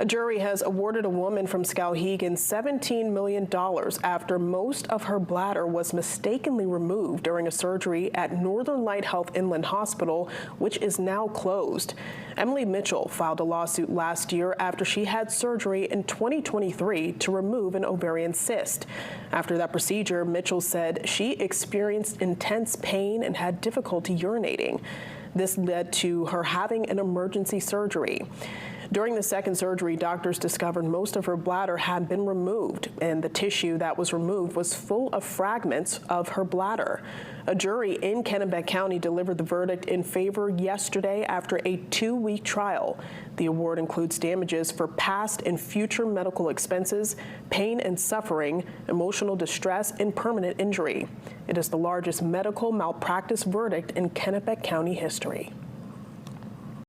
A jury has awarded a woman from Skowhegan $17 million after most of her bladder was mistakenly removed during a surgery at Northern Light Health Inland Hospital, which is now closed. Emily Mitchell filed a lawsuit last year after she had surgery in 2023 to remove an ovarian cyst. After that procedure, Mitchell said she experienced intense pain and had difficulty urinating. This led to her having an emergency surgery. During the second surgery, doctors discovered most of her bladder had been removed, and the tissue that was removed was full of fragments of her bladder. A jury in Kennebec County delivered the verdict in favor yesterday after a 2-week trial. The award includes damages for past and future medical expenses, pain and suffering, emotional distress, and permanent injury. It is the largest medical malpractice verdict in Kennebec County history.